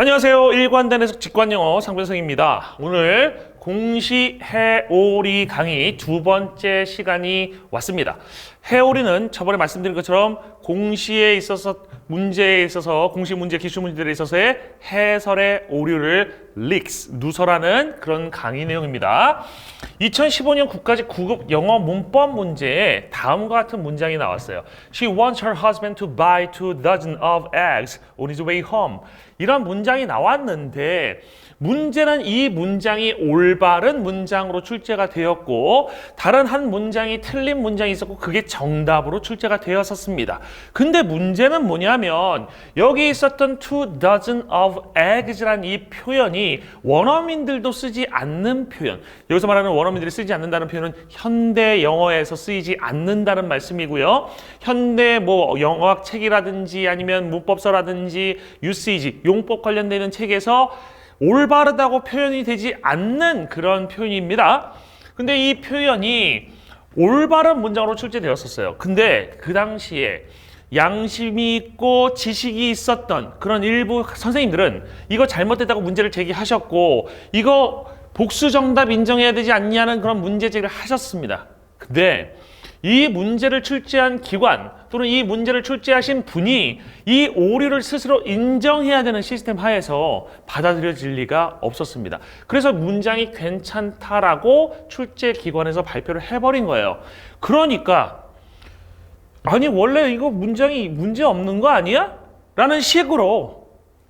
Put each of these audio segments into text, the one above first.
안녕하세요. 일관단에서 직관영어 상변성입니다. 오늘 공시 해오리 강의 두 번째 시간이 왔습니다. 해오리는 저번에 말씀드린 것처럼 공시에 있어서 문제에 있어서 공시 문제, 기출 문제들에 있어서의 해설의 오류를 누설하는 그런 강의 내용입니다. 2015년 국가직 9급 영어 문법 문제에 다음과 같은 문장이 나왔어요. She wants her husband to buy 2 dozen of eggs on his way home. 이런 문장이 나왔는데 문제는 이 문장이 올바른 문장으로 출제가 되었고 다른 한 문장이 틀린 문장이 있었고 그게 정답으로 출제가 되었었습니다. 근데 문제는 뭐냐면 여기 있었던 2 dozen of eggs라는 이 표현이 원어민들도 쓰지 않는 표현, 여기서 말하는 원어민들이 쓰지 않는다는 표현은 현대 영어에서 쓰이지 않는다는 말씀이고요. 현대 영어학 책이라든지 아니면 문법서라든지 유세이지, 용법 관련되는 책에서 올바르다고 표현이 되지 않는 그런 표현입니다. 근데 이 표현이 올바른 문장으로 출제되었었어요. 근데 그 당시에 양심이 있고 지식이 있었던 그런 일부 선생님들은 이거 잘못됐다고 문제를 제기하셨고 이거 복수 정답 인정해야 되지 않냐는 그런 문제 제기를 하셨습니다. 근데 이 문제를 출제한 기관 또는 이 문제를 출제하신 분이 이 오류를 스스로 인정해야 되는 시스템 하에서 받아들여질 리가 없었습니다. 그래서 문장이 괜찮다라고 출제 기관에서 발표를 해버린 거예요. 그러니까 아니 원래 이거 문장이 문제 없는 거 아니야? 라는 식으로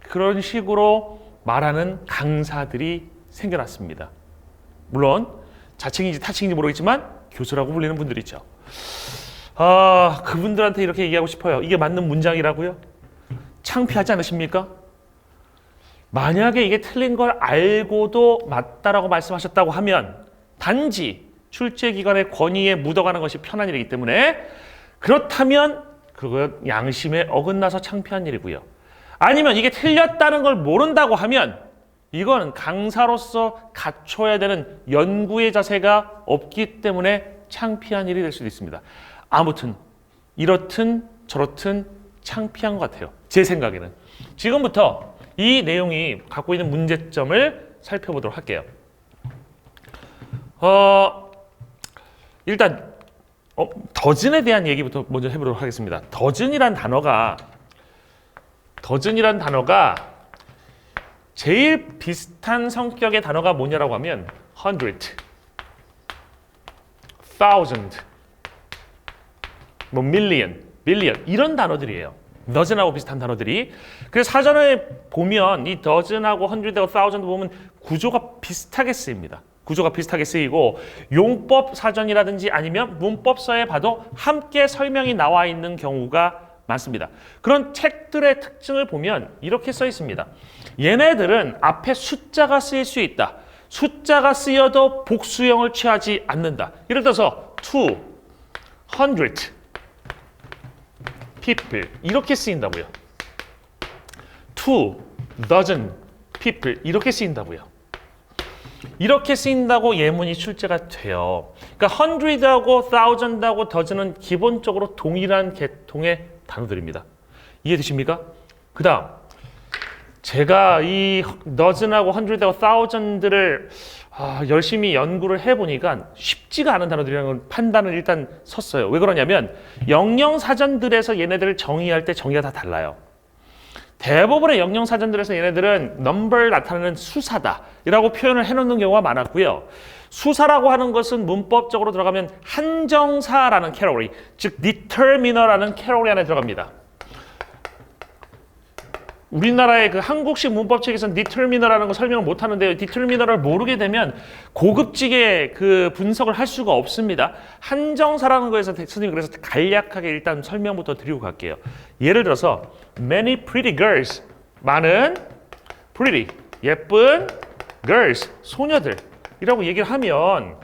그런 식으로 말하는 강사들이 생겨났습니다. 물론 자칭인지 타칭인지 모르겠지만 교수라고 불리는 분들이죠. 그분들한테 이렇게 얘기하고 싶어요. 이게 맞는 문장이라고요? 창피하지 않으십니까? 만약에 이게 틀린 걸 알고도 맞다라고 말씀하셨다고 하면 단지 출제기관의 권위에 묻어가는 것이 편한 일이기 때문에 그렇다면 그거 양심에 어긋나서 창피한 일이고요. 아니면 이게 틀렸다는 걸 모른다고 하면 이거는 강사로서 갖춰야 되는 연구의 자세가 없기 때문에 창피한 일이 될 수도 있습니다. 아무튼 이렇든 저렇든 창피한 것 같아요. 제 생각에는. 지금부터 이 내용이 갖고 있는 문제점을 살펴보도록 할게요. 일단 더즌에 대한 얘기부터 먼저 해보도록 하겠습니다. 더즌이란 단어가 제일 비슷한 성격의 단어가 뭐냐라고 하면 100, 1000, million 이런 단어들이에요. dozen하고 비슷한 단어들이. 그래서 사전에 보면 이 dozen하고 100하고 1000도 보면 구조가 비슷하게 쓰입니다. 구조가 비슷하게 쓰이고 용법 사전이라든지 아니면 문법서에 봐도 함께 설명이 나와 있는 경우가 많습니다. 그런 책들의 특징을 보면 이렇게 써 있습니다. 얘네들은 앞에 숫자가 쓰일 수 있다. 숫자가 쓰여도 복수형을 취하지 않는다. 예를 들어서 200 people 이렇게 쓰인다고요. 2 dozen people 이렇게 쓰인다고요. 이렇게 쓰인다고 예문이 출제가 돼요. 그러니까 100하고 1000하고 dozen은 기본적으로 동일한 계통의 단어들입니다. 이해되십니까? 그 다음 제가 이 dozen하고 100하고 1000들을 열심히 연구를 해보니까 쉽지가 않은 단어들이라는 걸 판단을 일단 섰어요. 왜 그러냐면 영영사전들에서 얘네들을 정의할 때 정의가 다 달라요. 대부분의 영영사전들에서 얘네들은 넘버를 나타내는 수사다 라고 표현을 해놓는 경우가 많았고요. 수사라고 하는 것은 문법적으로 들어가면 한정사라는 캐러리, 즉 determiner라는 캐러리 안에 들어갑니다. 우리나라의 그 한국식 문법책에서는 determiner라는 거 설명을 못 하는데요. determiner를 모르게 되면 고급지게 그 분석을 할 수가 없습니다. 한정사라는 거에서 선생님이 그래서 간략하게 일단 설명부터 드리고 갈게요. 예를 들어서 many pretty girls, 많은 pretty, 예쁜 girls, 소녀들이라고 얘기를 하면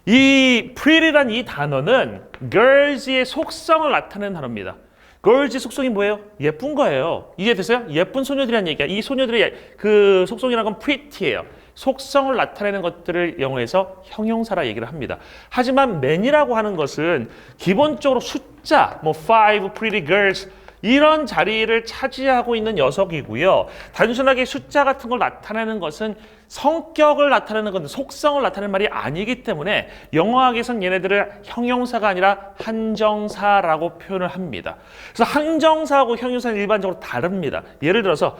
이 pretty란 이 단어는 girls의 속성을 나타내는 단어입니다. girls 속성이 뭐예요? 예쁜 거예요. 이해되세요? 예쁜 소녀들이라는 얘기야. 이 소녀들의 그 속성이라는 건 pretty예요. 속성을 나타내는 것들을 영어에서 형용사라 얘기를 합니다. 하지만 man이라고 하는 것은 기본적으로 숫자, 5 pretty girls 이런 자리를 차지하고 있는 녀석이고요. 단순하게 숫자 같은 걸 나타내는 것은 성격을 나타내는 건데 속성을 나타내는 말이 아니기 때문에 영어학에선 얘네들을 형용사가 아니라 한정사라고 표현을 합니다. 그래서 한정사하고 형용사는 일반적으로 다릅니다. 예를 들어서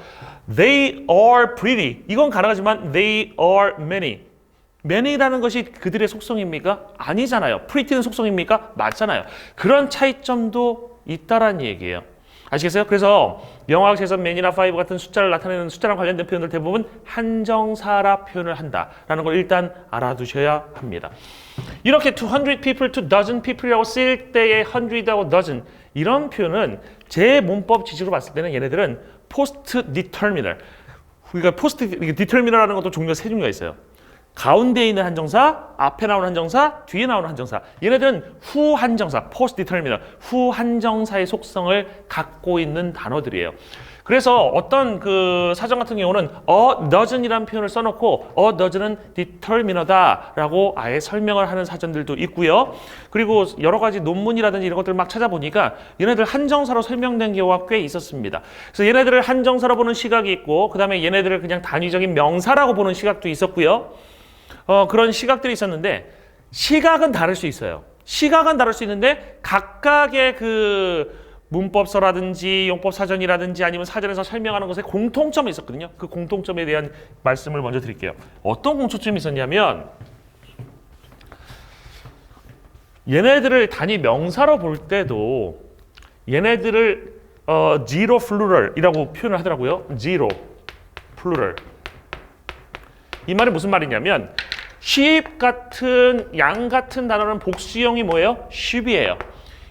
they are pretty 이건 가능하지만 they are many many라는 것이 그들의 속성입니까? 아니잖아요. pretty는 속성입니까? 맞잖아요. 그런 차이점도 있다라는 얘기예요. 아시겠어요? 그래서 영어학에서 many나 five 같은 숫자를 나타내는 숫자랑 관련된 표현들 대부분 한정사라 표현을 한다라는 걸 일단 알아두셔야 합니다. 이렇게 200 people, 2 dozen people이라고 쓰일 때의 100하고 dozen 이런 표현은 제 문법 지식으로 봤을 때는 얘네들은 post determiner 우리가 post determiner라는 것도 종류가 세 종류가 있어요. 가운데 있는 한정사, 앞에 나오는 한정사, 뒤에 나오는 한정사. 얘네들은 후 한정사, post determiner, 후 한정사의 속성을 갖고 있는 단어들이에요. 그래서 어떤 그 사전 같은 경우는 a dozen이라는 표현을 써놓고 a dozen은 determiner다라고 아예 설명을 하는 사전들도 있고요. 그리고 여러 가지 논문이라든지 이런 것들을 막 찾아보니까 얘네들 한정사로 설명된 경우가 꽤 있었습니다. 그래서 얘네들을 한정사로 보는 시각이 있고 그 다음에 얘네들을 그냥 단위적인 명사라고 보는 시각도 있었고요. 그런 시각들이 있었는데 시각은 다를 수 있어요. 시각은 다를 수 있는데 각각의 그 문법서라든지 용법사전이라든지 아니면 사전에서 설명하는 것에 공통점이 있었거든요. 그 공통점에 대한 말씀을 먼저 드릴게요. 어떤 공통점이 있었냐면 얘네들을 단위 명사로 볼 때도 얘네들을 zero plural이라고 표현을 하더라고요. zero plural. 이 말이 무슨 말이냐면 sheep 같은 양 같은 단어는 복수형이 뭐예요? sheep이에요.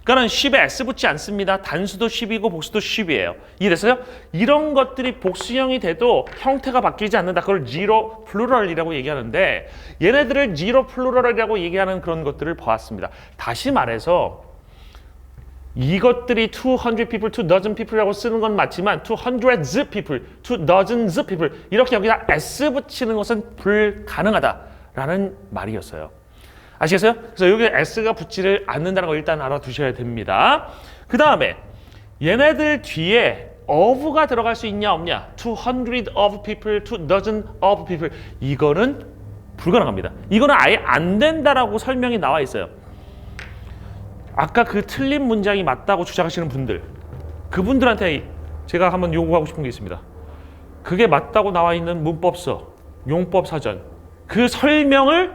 그러니까는 sheep에 s 붙지 않습니다. 단수도 sheep이고 복수도 sheep이에요. 이해됐어요? 이런 것들이 복수형이 돼도 형태가 바뀌지 않는다. 그걸 zero plural이라고 얘기하는데 얘네들을 zero plural이라고 얘기하는 그런 것들을 보았습니다. 다시 말해서 이것들이 200 people, 2 dozen people이라고 쓰는 건 맞지만 200 people, 2 dozens people 이렇게 여기다 s 붙이는 것은 불가능하다라는 말이었어요. 아시겠어요? 그래서 여기에 s가 붙지를 않는다는 걸 일단 알아두셔야 됩니다. 그 다음에 얘네들 뒤에 of가 들어갈 수 있냐 없냐 200 of people, 2 dozen of people 이거는 불가능합니다. 이거는 아예 안 된다라고 설명이 나와 있어요. 아까 그 틀린 문장이 맞다고 주장하시는 분들 그분들한테 제가 한번 요구하고 싶은 게 있습니다. 그게 맞다고 나와 있는 문법서, 용법사전 그 설명을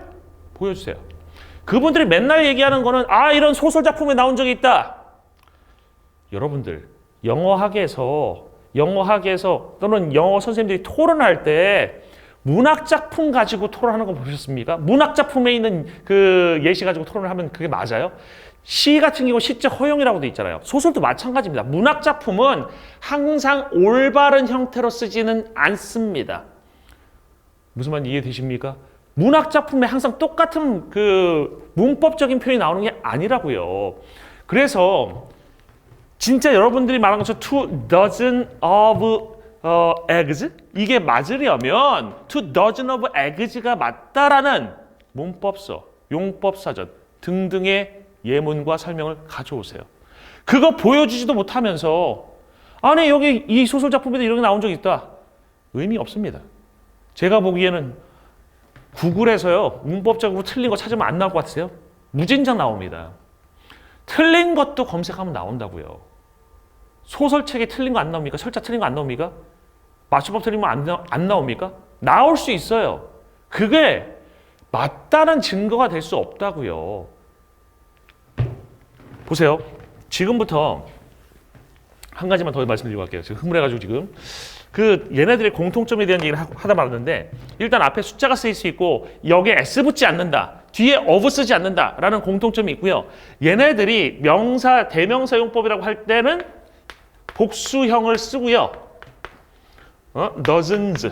보여주세요. 그분들이 맨날 얘기하는 거는 이런 소설작품에 나온 적이 있다. 여러분들 영어학에서 또는 영어 선생님들이 토론할 때 문학작품 가지고 토론하는 거 보셨습니까? 문학작품에 있는 그 예시 가지고 토론을 하면 그게 맞아요? 시 같은 경우 시적 허용이라고 돼 있잖아요. 소설도 마찬가지입니다. 문학작품은 항상 올바른 형태로 쓰지는 않습니다. 무슨 말인지 이해되십니까? 문학작품에 항상 똑같은 그 문법적인 표현이 나오는 게 아니라고요. 그래서 진짜 여러분들이 말한 것처럼 2 dozen of eggs 이게 맞으려면 2 dozen of eggs가 맞다라는 문법서, 용법사전 등등의 예문과 설명을 가져오세요. 그거 보여주지도 못하면서 아니 여기 이 소설 작품에도 이런 게 나온 적이 있다. 의미 없습니다. 제가 보기에는 구글에서요 문법적으로 틀린 거 찾으면 안 나올 것 같으세요? 무진장 나옵니다. 틀린 것도 검색하면 나온다고요. 소설책에 틀린 거 안 나옵니까? 설자 틀린 거 안 나옵니까? 맞춤법 틀린 거 안 나옵니까? 나올 수 있어요. 그게 맞다는 증거가 될 수 없다고요. 보세요. 지금부터 한 가지만 더 말씀드리고 갈게요. 지금 흥분해가지고 지금 그 얘네들의 공통점에 대한 얘기를 하다 말았는데 일단 앞에 숫자가 쓰일 수 있고 여기에 s 붙지 않는다. 뒤에 of 쓰지 않는다라는 공통점이 있고요. 얘네들이 명사, 대명사 용법이라고 할 때는 복수형을 쓰고요. dozens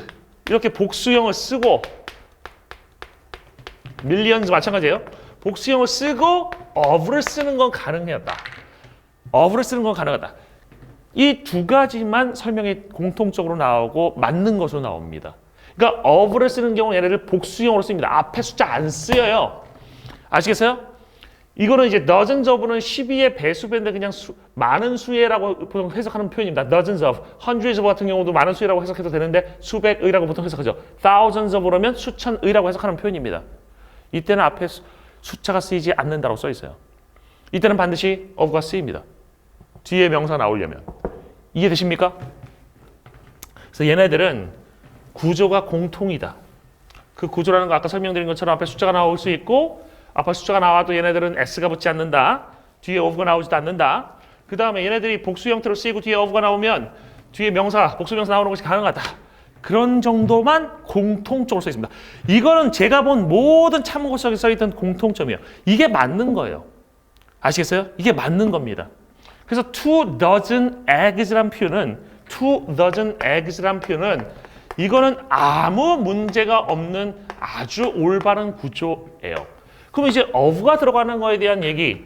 이렇게 복수형을 쓰고 millions 마찬가지예요. 복수형을 쓰고 of를 쓰는 건 가능하다. of를 쓰는 건 가능하다. 이 두 가지만 설명이 공통적으로 나오고 맞는 것으로 나옵니다. 그러니까 of를 쓰는 경우는 얘네를 복수형으로 씁니다. 앞에 숫자 안 쓰여요. 아시겠어요? 이거는 이제 dozens of는 12의 배수배인데 그냥 많은 수의라고 보통 해석하는 표현입니다. dozens of, hundreds of 같은 경우도 많은 수의라고 해석해도 되는데 수백의라고 보통 해석하죠. thousands of 그러면 수천의라고 해석하는 표현입니다. 이때는 앞에 숫자가 쓰이지 않는다고 써 있어요. 이때는 반드시 of가 쓰입니다. 뒤에 명사 나오려면. 이해되십니까? 그래서 얘네들은 구조가 공통이다. 그 구조라는 거 아까 설명드린 것처럼 앞에 숫자가 나올 수 있고 앞에 숫자가 나와도 얘네들은 s가 붙지 않는다. 뒤에 of가 나오지도 않는다. 그 다음에 얘네들이 복수 형태로 쓰이고 뒤에 of가 나오면 뒤에 명사, 복수 명사 나오는 것이 가능하다. 그런 정도만 공통적으로 써 있습니다. 이거는 제가 본 모든 참고서에 써있던 공통점이에요. 이게 맞는 거예요. 아시겠어요? 이게 맞는 겁니다. 그래서 2 dozen eggs란 표현은 이거는 아무 문제가 없는 아주 올바른 구조예요. 그럼 이제 of가 들어가는 거에 대한 얘기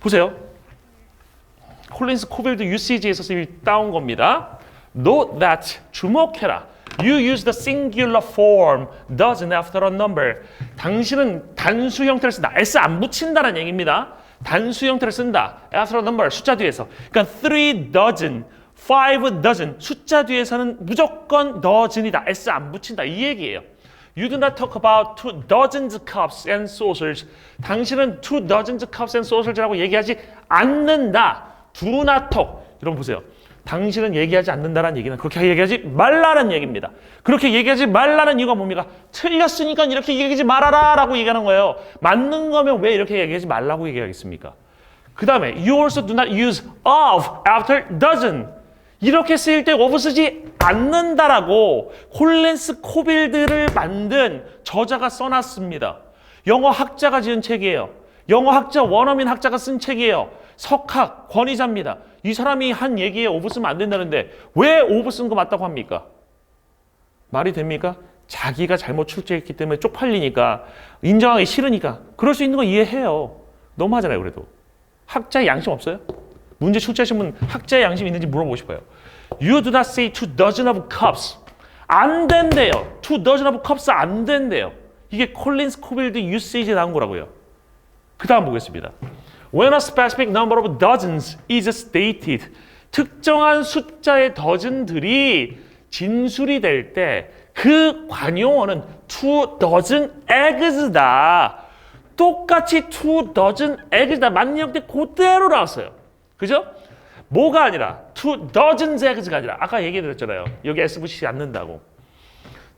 보세요. 콜린스 코빌드 UCG에서 따온 겁니다. Note that, 주목해라. You use the singular form dozen after a number. 당신은 단수 형태를 쓴다. S 안 붙인다는 얘기입니다. 단수 형태를 쓴다. After a number, 숫자 뒤에서. 그러니까 3 dozen, 5 dozen, 숫자 뒤에서는 무조건 dozen이다. S 안 붙인다. 이 얘기예요. You do not talk about 2 dozens cups and saucers. 당신은 2 dozens cups and saucers라고 얘기하지 않는다. Do not talk. 여러분 보세요. 당신은 얘기하지 않는다는 얘기는 그렇게 얘기하지 말라는 얘기입니다. 그렇게 얘기하지 말라는 이유가 뭡니까? 틀렸으니까 이렇게 얘기하지 말아라 라고 얘기하는 거예요. 맞는 거면 왜 이렇게 얘기하지 말라고 얘기하겠습니까? 그 다음에 You also do not use of after dozen. 이렇게 쓰일 때 of 쓰지 않는다라고 콜린스 코빌드를 만든 저자가 써놨습니다. 영어 학자가 지은 책이에요. 영어 학자, 원어민 학자가 쓴 책이에요. 석학, 권위자입니다. 이 사람이 한 얘기에 of 쓰면 안 된다는데 왜 of 쓴 거 맞다고 합니까? 말이 됩니까? 자기가 잘못 출제했기 때문에 쪽팔리니까 인정하기 싫으니까 그럴 수 있는 거 이해해요. 너무하잖아요. 그래도 학자의 양심 없어요? 문제 출제하신 분 학자의 양심 있는지 물어보고 싶어요. You do not say 2 dozen of cups. 안 된대요. 2 dozen of cups 안 된대요. 이게 콜린스 코빌드 유세이지에 나온 거라고요. 그 다음 보겠습니다. When a specific number of dozens is stated. 특정한 숫자의 더즌들이 진술이 될 때 그 관용어는 2 dozen eggs다. 똑같이 2 dozen eggs다. 맞는 형태 그대로 나왔어요. 그죠? 뭐가 아니라 2 dozens eggs가 아니라 아까 얘기해드렸잖아요. 여기 S 붙이지 않는다고.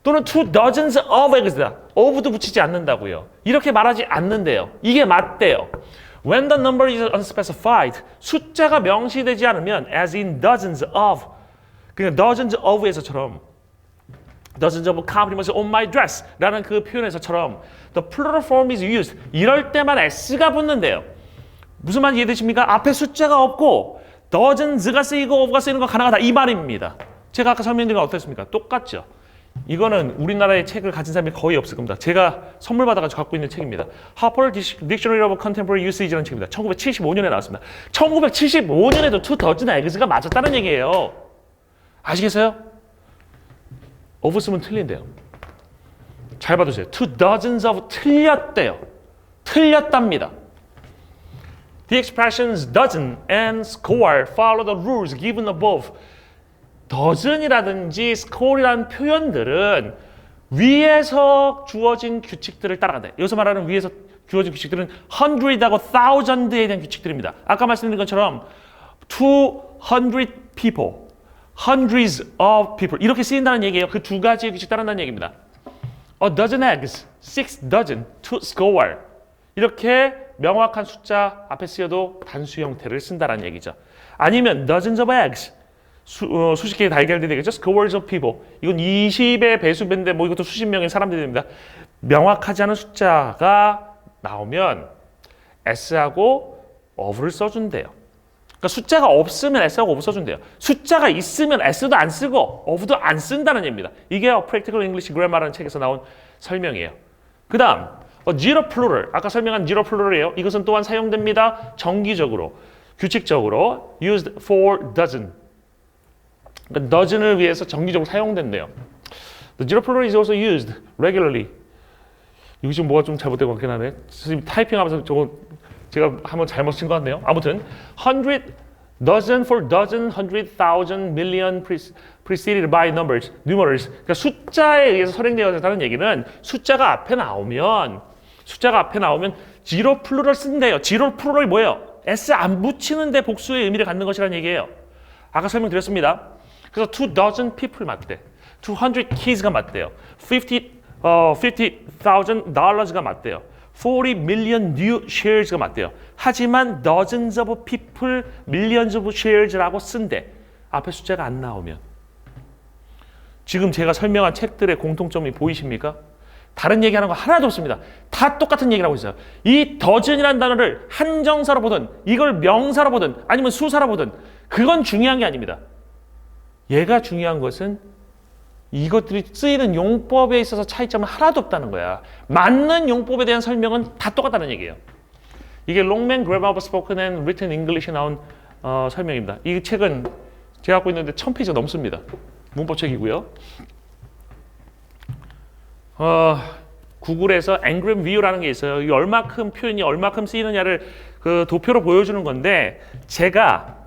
또는 2 dozens of eggs다. of도 붙이지 않는다고요. 이렇게 말하지 않는데요. 이게 맞대요. When the number is unspecified, 숫자가 명시되지 않으면 as in dozens of, 그러니까 dozens of에서처럼 dozens of compliments on my dress 라는 그 표현에서처럼 the plural form is used. 이럴 때만 s가 붙는데요. 무슨 말인지 이해되십니까? 앞에 숫자가 없고 dozens가 쓰이고 of가 쓰이는 거 가능하다 이 말입니다. 제가 아까 설명드린 건 어땠습니까? 똑같죠. 이거는 우리나라의 책을 가진 사람이 거의 없을 겁니다. 제가 선물 받아가지고 갖고 있는 책입니다. Harper Dictionary of Contemporary Usage라는 책입니다. 1975년에 나왔습니다. 1975년에도 2 dozen eggs가 맞았다는 얘기예요. 아시겠어요? of 쓰면 틀린대요. 잘 봐두세요. 2 dozens of 틀렸대요. 틀렸답니다. The expressions dozen and score follow the rules given above. dozen이라든지 score이라는 표현들은 위에서 주어진 규칙들을 따라간다. 여기서 말하는 위에서 주어진 규칙들은 100하고 1000에 대한 규칙들입니다. 아까 말씀드린 것처럼 200 people, hundreds of people 이렇게 쓰인다는 얘기예요. 그 두 가지의 규칙 따른다는 얘기입니다. A dozen eggs, 6 dozen, to score. 이렇게 명확한 숫자 앞에 쓰여도 단수 형태를 쓴다는 얘기죠. 아니면 dozens of eggs, 수십 개의 달걀들이 되겠죠. Scores of people. 이건 20의 배수배인데 뭐 이것도 수십 명의 사람들이 됩니다. 명확하지 않은 숫자가 나오면 S하고 of를 써준대요. 그러니까 숫자가 없으면 S하고 of 써준대요. 숫자가 있으면 S도 안 쓰고 of도 안 쓴다는 얘기입니다. 이게 Practical English Grammar라는 책에서 나온 설명이에요. 그 다음 zero plural. 아까 설명한 zero plural이에요. 이것은 또한 사용됩니다. 정기적으로, 규칙적으로 used for dozen. 그러니까 dozen을 위해서 정기적으로 사용된대요. The zero plural is also used regularly. 이거 지금 뭐가 좀 잘못된 것 같긴 하네. 선생님 타이핑하면서 저거 제가 한번 잘못 쓴 것 같네요. 아무튼 100 dozen for dozen, 100,000 million preceded by numerals. 그러니까 숫자에 의해서 선행되었다는 얘기는 숫자가 앞에 나오면 지로 플루럴 쓴대요. 지로 플루럴이 뭐예요? s 안 붙이는데 복수의 의미를 갖는 것이라는 얘기예요. 아까 설명드렸습니다. 그래서 2 people 맞대. 200 kids가 맞대요. 50,000 dollars가 맞대요. 40 million new shares가 맞대요. 하지만 dozens of people, millions of shares라고 쓴대. 앞에 숫자가 안 나오면. 지금 제가 설명한 책들의 공통점이 보이십니까? 다른 얘기하는 거 하나도 없습니다. 다 똑같은 얘기를 하고 있어요. 이 dozen이라는 단어를 한정사로 보든 이걸 명사로 보든 아니면 수사로 보든 그건 중요한 게 아닙니다. 얘가 중요한 것은 이것들이 쓰이는 용법에 있어서 차이점은 하나도 없다는 거야. 맞는 용법에 대한 설명은 다 똑같다는 얘기예요. 이게 Longman Grammar of Spoken and Written English에 나온 설명입니다. 이 책은 제가 갖고 있는데 1000페이지가 넘습니다. 문법책이고요. 구글에서 Ngram View라는 게 있어요. 이 얼마큼 표현이 얼마큼 쓰이느냐를 그 도표로 보여주는 건데 제가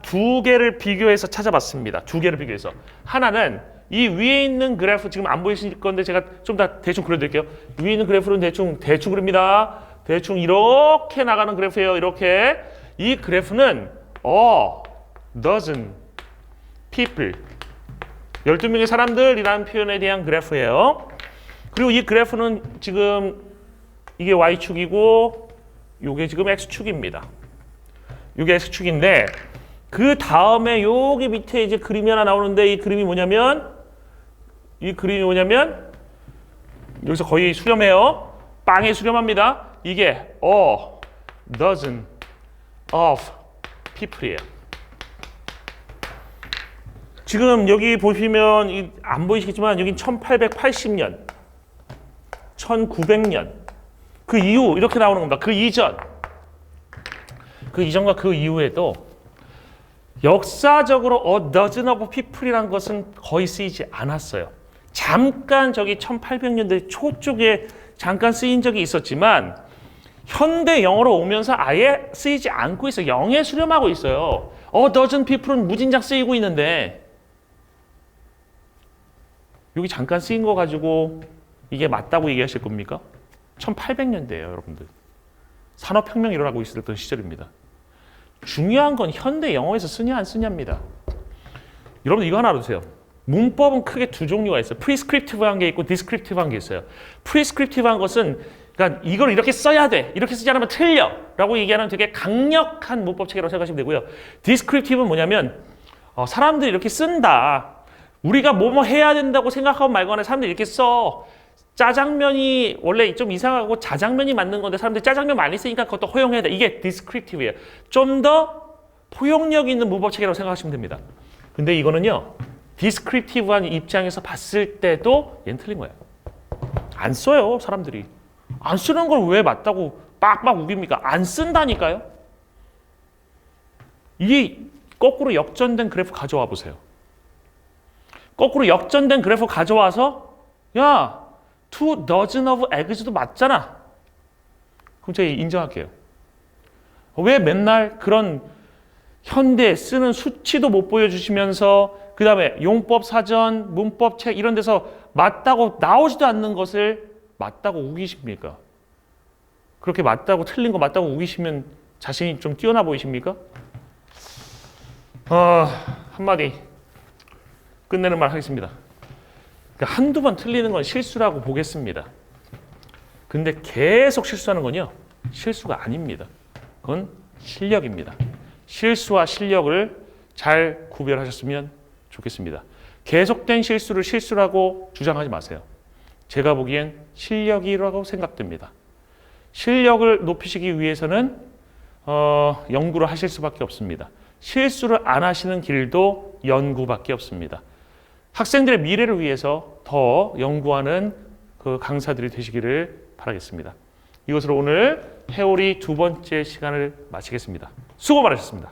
두 개를 비교해서 찾아봤습니다. 두 개를 비교해서. 하나는 이 위에 있는 그래프 지금 안 보이실 건데 제가 좀 더 대충 그려드릴게요. 위에 있는 그래프는 대충 그립니다. 대충 이렇게 나가는 그래프예요. 이렇게. 이 그래프는 dozen people 12명의 사람들이라는 표현에 대한 그래프예요. 그리고 이 그래프는 지금 이게 Y축이고 이게 지금 X축입니다. 이게 X축인데 그 다음에 여기 밑에 이제 그림이 하나 나오는데 이 그림이 뭐냐면 여기서 거의 수렴해요. 빵에 수렴합니다. 이게 dozen of people이에요. 지금 여기 보시면 안 보이시겠지만 여긴 1880년, 1900년 그 이후 이렇게 나오는 겁니다. 그 이전과 그 이후에도 역사적으로 a dozen of people이라는 것은 거의 쓰이지 않았어요. 잠깐 저기 1800년대 초 쪽에 잠깐 쓰인 적이 있었지만 현대 영어로 오면서 아예 쓰이지 않고 있어요. 영에 수렴하고 있어요. a dozen people은 무진장 쓰이고 있는데 여기 잠깐 쓰인 거 가지고 이게 맞다고 얘기하실 겁니까? 1800년대예요, 여러분들. 산업혁명이 일어나고 있었던 시절입니다. 중요한 건 현대 영어에서 쓰냐 안 쓰냐입니다. 여러분 이거 하나 알아두세요. 문법은 크게 두 종류가 있어요. 프리스크립티브한 게 있고 디스크립티브한 게 있어요. 프리스크립티브한 것은 그러니까 이걸 이렇게 써야 돼. 이렇게 쓰지 않으면 틀려. 라고 얘기하는 되게 강력한 문법 체계라고 생각하시면 되고요. 디스크립티브는 뭐냐면 사람들이 이렇게 쓴다. 우리가 뭐뭐 해야 된다고 생각하고 말거나 사람들이 이렇게 써. 짜장면이 원래 좀 이상하고 자장면이 맞는 건데 사람들이 짜장면 많이 쓰니까 그것도 허용해야 돼. 이게 디스크립티브예요. 좀 더 포용력 있는 문법 체계라고 생각하시면 됩니다. 근데 이거는요. 디스크립티브한 입장에서 봤을 때도 얘는 틀린 거예요. 안 써요, 사람들이. 안 쓰는 걸 왜 맞다고 빡빡 우깁니까? 안 쓴다니까요. 이게 거꾸로 역전된 그래프 가져와 보세요. 거꾸로 역전된 그래프 가져와서 야, 2 dozen of eggs도 맞잖아. 그럼 제가 인정할게요. 왜 맨날 그런 현대에 쓰는 수치도 못 보여주시면서 그 다음에 용법 사전, 문법 책 이런 데서 맞다고 나오지도 않는 것을 맞다고 우기십니까? 그렇게 맞다고 틀린 거 맞다고 우기시면 자신이 좀 뛰어나 보이십니까? 한마디 끝내는 말 하겠습니다. 그러니까 한두 번 틀리는 건 실수라고 보겠습니다. 근데 계속 실수하는 건요. 실수가 아닙니다. 그건 실력입니다. 실수와 실력을 잘 구별하셨으면 좋겠습니다. 계속된 실수를 실수라고 주장하지 마세요. 제가 보기엔 실력이라고 생각됩니다. 실력을 높이시기 위해서는 연구를 하실 수밖에 없습니다. 실수를 안 하시는 길도 연구밖에 없습니다. 학생들의 미래를 위해서 더 연구하는 그 강사들이 되시기를 바라겠습니다. 이것으로 오늘 회오리 두 번째 시간을 마치겠습니다. 수고 많으셨습니다.